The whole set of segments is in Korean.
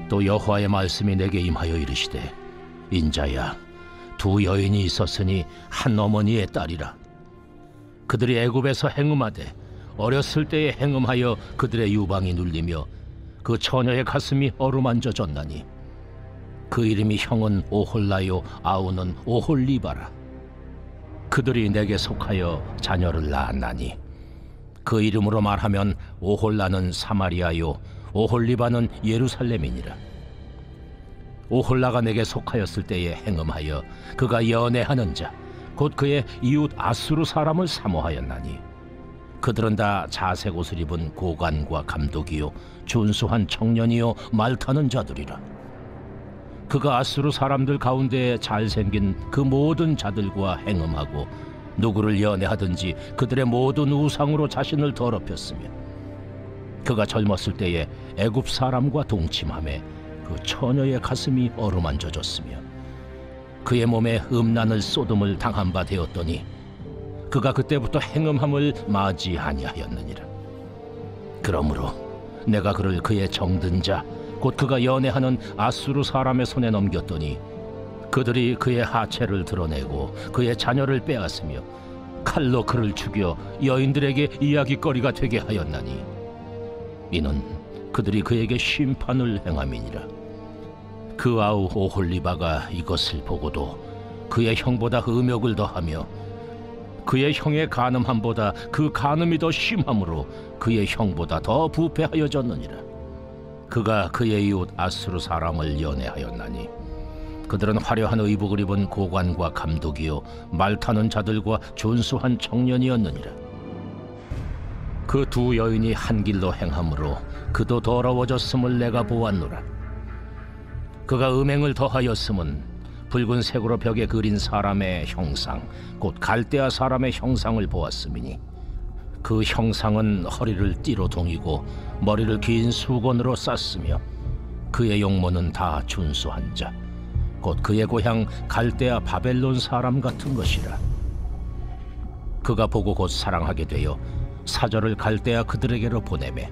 또 여호와의 말씀이 내게 임하여 이르시되 인자야, 두 여인이 있었으니 한 어머니의 딸이라. 그들이 애굽에서 행음하되 어렸을 때에 행음하여 그들의 유방이 눌리며 그 처녀의 가슴이 어루만져졌나니 그 이름이 형은 오홀라요 아우는 오홀리바라. 그들이 내게 속하여 자녀를 낳았나니 그 이름으로 말하면 오홀라는 사마리아요 오홀리바는 예루살렘이니라. 오홀라가 내게 속하였을 때에 행음하여 그가 연애하는 자 곧 그의 이웃 아수르 사람을 사모하였나니 그들은 다 자색 옷을 입은 고관과 감독이요 준수한 청년이요 말타는 자들이라. 그가 아수르 사람들 가운데 잘생긴 그 모든 자들과 행음하고 누구를 연애하든지 그들의 모든 우상으로 자신을 더럽혔으며 그가 젊었을 때에 애굽 사람과 동침하며 그 처녀의 가슴이 어루만져졌으며 그의 몸에 음란을 쏟음을 당한 바 되었더니 그가 그때부터 행음함을 맞이 아니하였느니라. 그러므로 내가 그를 그의 정든 자 곧 그가 연애하는 아수르 사람의 손에 넘겼더니 그들이 그의 하체를 드러내고 그의 자녀를 빼앗으며 칼로 그를 죽여 여인들에게 이야깃거리가 되게 하였나니 이는 그들이 그에게 심판을 행함이니라. 그 아우 오홀리바가 이것을 보고도 그의 형보다 음욕을 더하며 그의 형의 간음함보다 그 간음이 더 심함으로 그의 형보다 더 부패하여졌느니라. 그가 그의 이웃 아수르 사람을 연애하였나니 그들은 화려한 의복을 입은 고관과 감독이요 말타는 자들과 준수한 청년이었느니라. 그 두 여인이 한 길로 행함으로 그도 더러워졌음을 내가 보았노라. 그가 음행을 더하였음은 붉은색으로 벽에 그린 사람의 형상 곧 갈대아 사람의 형상을 보았음이니 그 형상은 허리를 띠로 동이고 머리를 긴 수건으로 쌌으며 그의 용모는 다 준수한 자 곧 그의 고향 갈대아 바벨론 사람 같은 것이라. 그가 보고 곧 사랑하게 되어 사절을 갈대아 그들에게로 보내매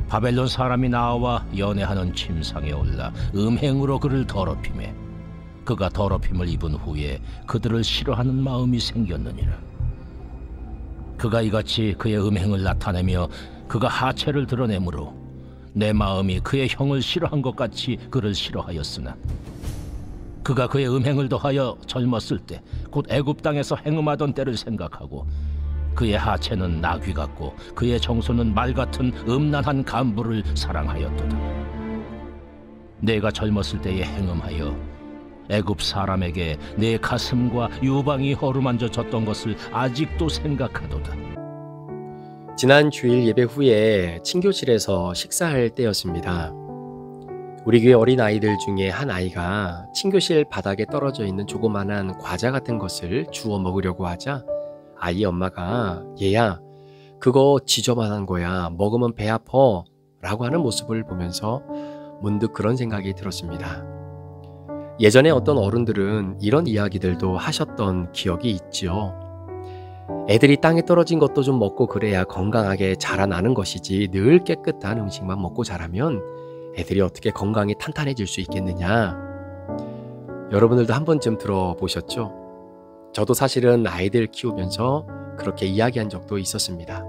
바벨론 사람이 나와 연애하는 침상에 올라 음행으로 그를 더럽히매 그가 더럽힘을 입은 후에 그들을 싫어하는 마음이 생겼느니라. 그가 이같이 그의 음행을 나타내며 그가 하체를 드러내므로 내 마음이 그의 형을 싫어한 것 같이 그를 싫어하였으나 그가 그의 음행을 더하여 젊었을 때 곧 애굽 땅에서 행음하던 때를 생각하고 그의 하체는 나귀 같고 그의 정소는 말 같은 음란한 간부를 사랑하였도다. 내가 젊었을 때에 행음하여 애굽 사람에게 내 가슴과 유방이 어루만져졌던 것을 아직도 생각하도다. 지난 주일 예배 후에 친교실에서 식사할 때였습니다. 우리 교회 어린아이들 중에 한 아이가 친교실 바닥에 떨어져 있는 조그만한 과자 같은 것을 주워 먹으려고 하자 아이 엄마가 얘야 그거 지저분한 거야 먹으면 배 아파 라고 하는 모습을 보면서 문득 그런 생각이 들었습니다. 예전에 어떤 어른들은 이런 이야기들도 하셨던 기억이 있지요. 애들이 땅에 떨어진 것도 좀 먹고 그래야 건강하게 자라나는 것이지 늘 깨끗한 음식만 먹고 자라면 애들이 어떻게 건강이 탄탄해질 수 있겠느냐. 여러분들도 한 번쯤 들어보셨죠? 저도 사실은 아이들 키우면서 그렇게 이야기한 적도 있었습니다.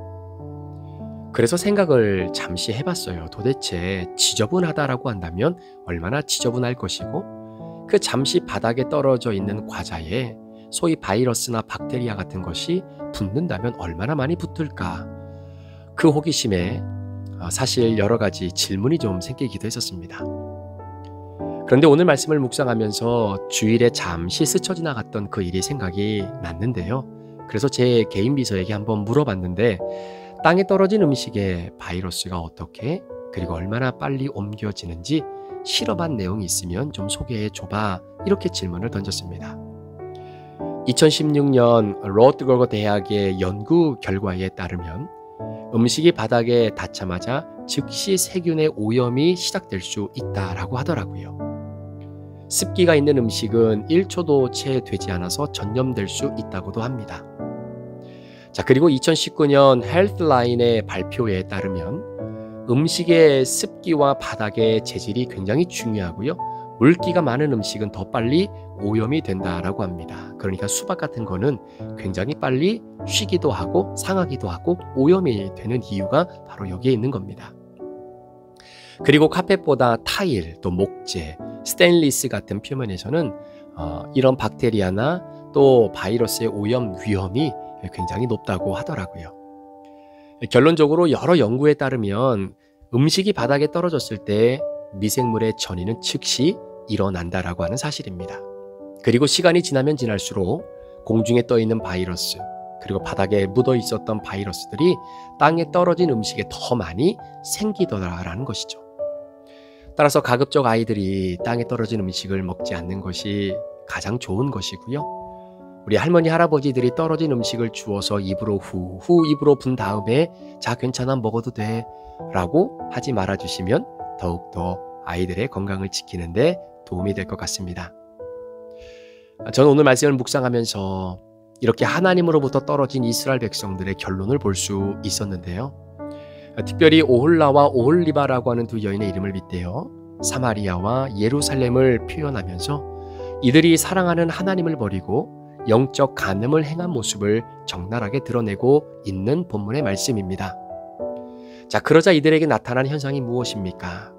그래서 생각을 잠시 해봤어요. 도대체 지저분하다라고 한다면 얼마나 지저분할 것이고 그 잠시 바닥에 떨어져 있는 과자에 소위 바이러스나 박테리아 같은 것이 붙는다면 얼마나 많이 붙을까. 그 호기심에 사실 여러 가지 질문이 좀 생기기도 했었습니다. 그런데 오늘 말씀을 묵상하면서 주일에 잠시 스쳐 지나갔던 그 일이 생각이 났는데요. 그래서 제 개인 비서에게 한번 물어봤는데 땅에 떨어진 음식에 바이러스가 어떻게 그리고 얼마나 빨리 옮겨지는지 실험한 내용이 있으면 좀 소개해 줘봐 이렇게 질문을 던졌습니다. 2016년 로트거거 대학의 연구 결과에 따르면 음식이 바닥에 닿자마자 즉시 세균의 오염이 시작될 수 있다라고 하더라고요. 습기가 있는 음식은 1초도 채 되지 않아서 전염될 수 있다고도 합니다. 자, 그리고 2019년 헬스라인의 발표에 따르면 음식의 습기와 바닥의 재질이 굉장히 중요하고요. 물기가 많은 음식은 더 빨리 오염이 된다라고 합니다. 그러니까 수박 같은 거는 굉장히 빨리 쉬기도 하고 상하기도 하고 오염이 되는 이유가 바로 여기에 있는 겁니다. 그리고 카펫보다 타일, 또 목재, 스테인리스 같은 표면에서는 이런 박테리아나 또 바이러스의 오염 위험이 굉장히 높다고 하더라고요. 결론적으로 여러 연구에 따르면 음식이 바닥에 떨어졌을 때 미생물의 전이는 즉시 일어난다라고 하는 사실입니다. 그리고 시간이 지나면 지날수록 공중에 떠 있는 바이러스, 그리고 바닥에 묻어 있었던 바이러스들이 땅에 떨어진 음식에 더 많이 생기더라라는 것이죠. 따라서 가급적 아이들이 땅에 떨어진 음식을 먹지 않는 것이 가장 좋은 것이고요. 우리 할머니, 할아버지들이 떨어진 음식을 주워서 입으로 후후 입으로 분 다음에 자 괜찮아 먹어도 돼 라고 하지 말아주시면 더욱더 아이들의 건강을 지키는데 도움이 될 것 같습니다. 저는 오늘 말씀을 묵상하면서 이렇게 하나님으로부터 떨어진 이스라엘 백성들의 결론을 볼 수 있었는데요. 특별히 오홀라와 오홀리바라고 하는 두 여인의 이름을 빗대어 사마리아와 예루살렘을 표현하면서 이들이 사랑하는 하나님을 버리고 영적 간음을 행한 모습을 적나라하게 드러내고 있는 본문의 말씀입니다. 자, 그러자 이들에게 나타난 현상이 무엇입니까?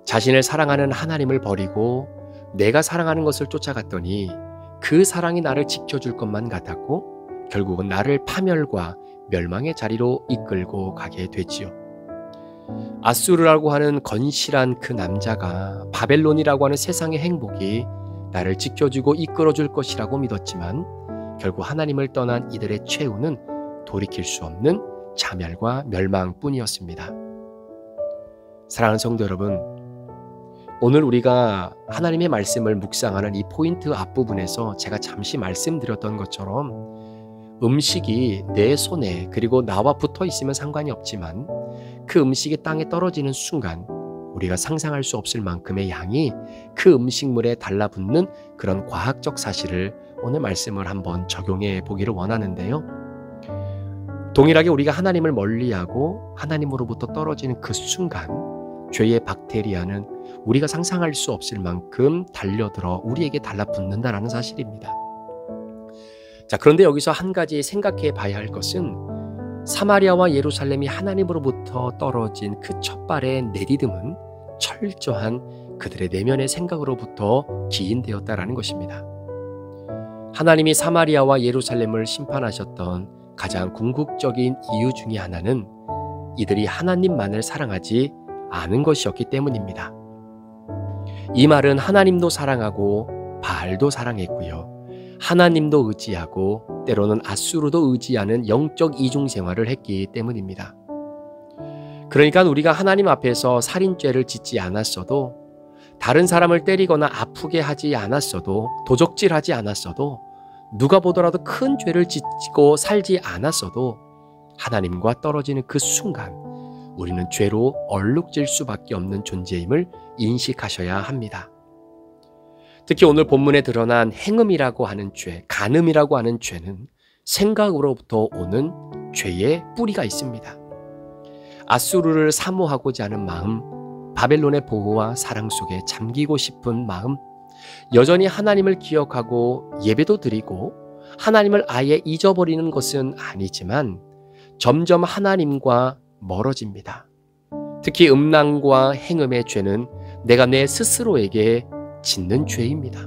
자신을 사랑하는 하나님을 버리고 내가 사랑하는 것을 쫓아갔더니 그 사랑이 나를 지켜줄 것만 같았고 결국은 나를 파멸과 멸망의 자리로 이끌고 가게 되지요. 아수르라고 하는 건실한 그 남자가 바벨론이라고 하는 세상의 행복이 나를 지켜주고 이끌어줄 것이라고 믿었지만 결국 하나님을 떠난 이들의 최후는 돌이킬 수 없는 자멸과 멸망뿐이었습니다. 사랑하는 성도 여러분, 오늘 우리가 하나님의 말씀을 묵상하는 이 포인트 앞부분에서 제가 잠시 말씀드렸던 것처럼 음식이 내 손에 그리고 나와 붙어 있으면 상관이 없지만 그 음식이 땅에 떨어지는 순간 우리가 상상할 수 없을 만큼의 양이 그 음식물에 달라붙는 그런 과학적 사실을 오늘 말씀을 한번 적용해 보기를 원하는데요. 동일하게 우리가 하나님을 멀리하고 하나님으로부터 떨어지는 그 순간 죄의 박테리아는 우리가 상상할 수 없을 만큼 달려들어 우리에게 달라붙는다라는 사실입니다. 자, 그런데 여기서 한 가지 생각해 봐야 할 것은 사마리아와 예루살렘이 하나님으로부터 떨어진 그 첫 발의 내디딤은 철저한 그들의 내면의 생각으로부터 기인되었다라는 것입니다. 하나님이 사마리아와 예루살렘을 심판하셨던 가장 궁극적인 이유 중에 하나는 이들이 하나님만을 사랑하지 않은 것이었기 때문입니다. 이 말은 하나님도 사랑하고 바알도 사랑했고요. 하나님도 의지하고 때로는 아수르도 의지하는 영적 이중생활을 했기 때문입니다. 그러니까 우리가 하나님 앞에서 살인죄를 짓지 않았어도, 다른 사람을 때리거나 아프게 하지 않았어도, 도적질하지 않았어도, 누가 보더라도 큰 죄를 짓고 살지 않았어도 하나님과 떨어지는 그 순간 우리는 죄로 얼룩질 수밖에 없는 존재임을 인식하셔야 합니다. 특히 오늘 본문에 드러난 행음이라고 하는 죄, 간음이라고 하는 죄는 생각으로부터 오는 죄의 뿌리가 있습니다. 아수르를 사모하고자 하는 마음, 바벨론의 보호와 사랑 속에 잠기고 싶은 마음, 여전히 하나님을 기억하고 예배도 드리고 하나님을 아예 잊어버리는 것은 아니지만 점점 하나님과 멀어집니다. 특히 음란과 행음의 죄는 내가 내 스스로에게 짓는 죄입니다.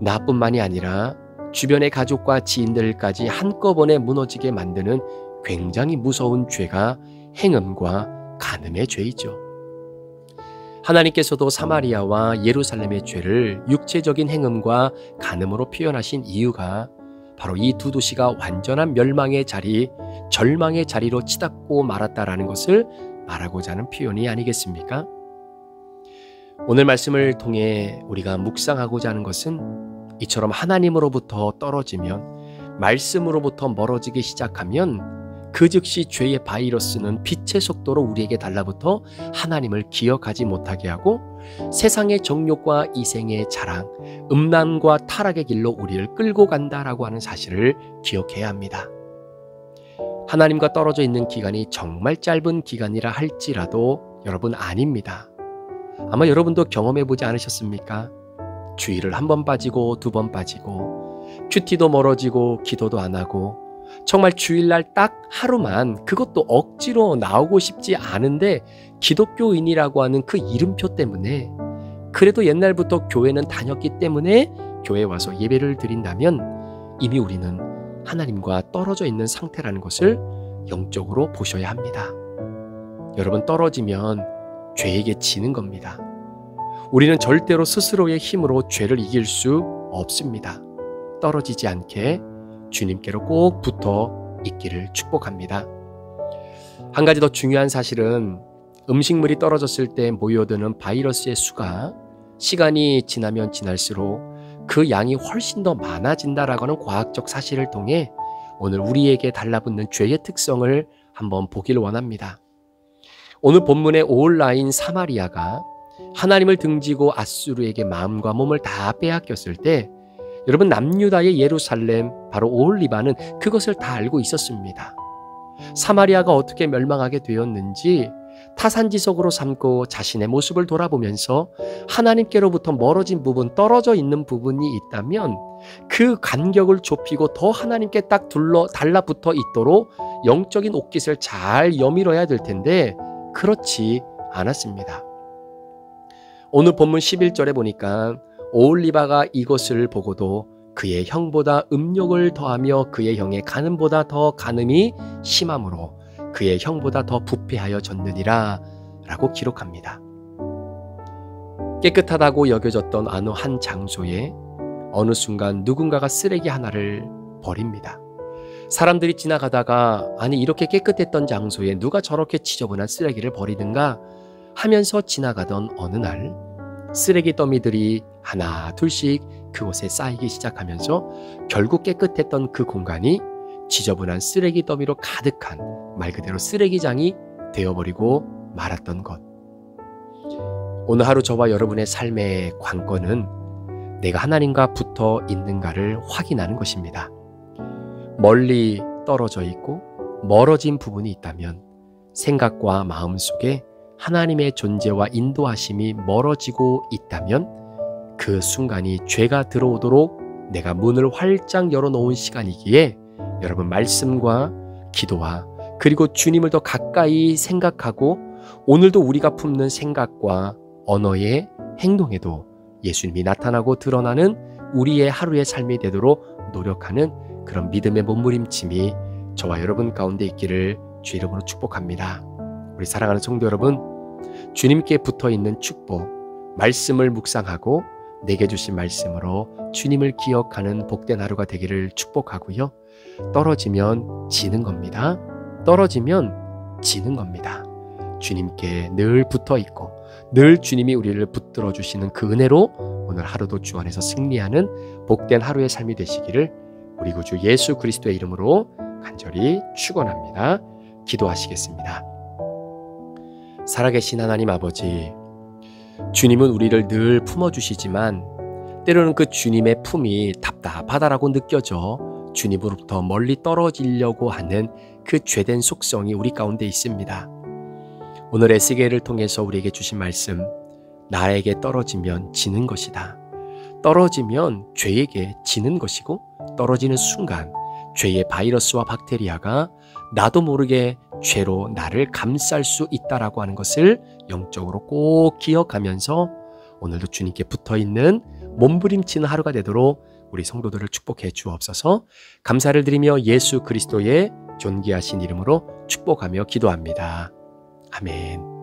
나뿐만이 아니라 주변의 가족과 지인들까지 한꺼번에 무너지게 만드는 굉장히 무서운 죄가 행음과 간음의 죄이죠. 하나님께서도 사마리아와 예루살렘의 죄를 육체적인 행음과 간음으로 표현하신 이유가 바로 이 두 도시가 완전한 멸망의 자리, 절망의 자리로 치닫고 말았다라는 것을 말하고자 하는 표현이 아니겠습니까? 오늘 말씀을 통해 우리가 묵상하고자 하는 것은 이처럼 하나님으로부터 떨어지면, 말씀으로부터 멀어지기 시작하면 그 즉시 죄의 바이러스는 빛의 속도로 우리에게 달라붙어 하나님을 기억하지 못하게 하고 세상의 정욕과 이생의 자랑, 음란과 타락의 길로 우리를 끌고 간다라고 하는 사실을 기억해야 합니다. 하나님과 떨어져 있는 기간이 정말 짧은 기간이라 할지라도 여러분 아닙니다. 아마 여러분도 경험해 보지 않으셨습니까? 주일을 한 번 빠지고 두 번 빠지고 큐티도 멀어지고 기도도 안 하고 정말 주일날 딱 하루만, 그것도 억지로 나오고 싶지 않은데 기독교인이라고 하는 그 이름표 때문에, 그래도 옛날부터 교회는 다녔기 때문에 교회에 와서 예배를 드린다면 이미 우리는 하나님과 떨어져 있는 상태라는 것을 영적으로 보셔야 합니다. 여러분, 떨어지면 죄에게 지는 겁니다. 우리는 절대로 스스로의 힘으로 죄를 이길 수 없습니다. 떨어지지 않게 주님께로 꼭 붙어 있기를 축복합니다. 한 가지 더 중요한 사실은 음식물이 떨어졌을 때 모여드는 바이러스의 수가 시간이 지나면 지날수록 그 양이 훨씬 더 많아진다라고 하는 과학적 사실을 통해 오늘 우리에게 달라붙는 죄의 특성을 한번 보기를 원합니다. 오늘 본문의 오홀라인 사마리아가 하나님을 등지고 앗수르에게 마음과 몸을 다 빼앗겼을 때 여러분, 남유다의 예루살렘, 바로 오홀리바는 그것을 다 알고 있었습니다. 사마리아가 어떻게 멸망하게 되었는지 타산지석으로 삼고 자신의 모습을 돌아보면서 하나님께로부터 멀어진 부분, 떨어져 있는 부분이 있다면 그 간격을 좁히고 더 하나님께 딱 달라붙어 있도록 영적인 옷깃을 잘 여밀어야 될 텐데 그렇지 않았습니다. 오늘 본문 11절에 보니까 오홀리바가 이것을 보고도 그의 형보다 음욕을 더하며 그의 형의 간음보다 더 간음이 심함으로 그의 형보다 더 부패하여 졌느니라 라고 기록합니다. 깨끗하다고 여겨졌던 어느 한 장소에 어느 순간 누군가가 쓰레기 하나를 버립니다. 사람들이 지나가다가 아니 이렇게 깨끗했던 장소에 누가 저렇게 지저분한 쓰레기를 버리는가 하면서 지나가던 어느 날 쓰레기 더미들이 하나 둘씩 그곳에 쌓이기 시작하면서 결국 깨끗했던 그 공간이 지저분한 쓰레기 더미로 가득한 말 그대로 쓰레기장이 되어버리고 말았던 것. 오늘 하루 저와 여러분의 삶의 관건은 내가 하나님과 붙어 있는가를 확인하는 것입니다. 멀리 떨어져 있고 멀어진 부분이 있다면 생각과 마음 속에 하나님의 존재와 인도하심이 멀어지고 있다면 그 순간이 죄가 들어오도록 내가 문을 활짝 열어놓은 시간이기에 여러분, 말씀과 기도와 그리고 주님을 더 가까이 생각하고 오늘도 우리가 품는 생각과 언어의 행동에도 예수님이 나타나고 드러나는 우리의 하루의 삶이 되도록 노력하는 그런 믿음의 몸부림침이 저와 여러분 가운데 있기를 주 이름으로 축복합니다. 우리 사랑하는 성도 여러분, 주님께 붙어있는 축복, 말씀을 묵상하고 내게 주신 말씀으로 주님을 기억하는 복된 하루가 되기를 축복하고요. 떨어지면 지는 겁니다. 떨어지면 지는 겁니다. 주님께 늘 붙어있고 늘 주님이 우리를 붙들어 주시는 그 은혜로 오늘 하루도 주 안에서 승리하는 복된 하루의 삶이 되시기를 우리 구주 예수 그리스도의 이름으로 간절히 축원합니다. 기도하시겠습니다. 살아계신 하나님 아버지, 주님은 우리를 늘 품어주시지만 때로는 그 주님의 품이 답답하다라고 느껴져 주님으로부터 멀리 떨어지려고 하는 그 죄된 속성이 우리 가운데 있습니다. 오늘 에스겔을 통해서 우리에게 주신 말씀, 나에게 떨어지면 지는 것이다. 떨어지면 죄에게 지는 것이고 떨어지는 순간 죄의 바이러스와 박테리아가 나도 모르게 죄로 나를 감쌀 수 있다라고 하는 것을 영적으로 꼭 기억하면서 오늘도 주님께 붙어있는 몸부림치는 하루가 되도록 우리 성도들을 축복해 주옵소서. 감사를 드리며 예수 그리스도의 존귀하신 이름으로 축복하며 기도합니다. 아멘.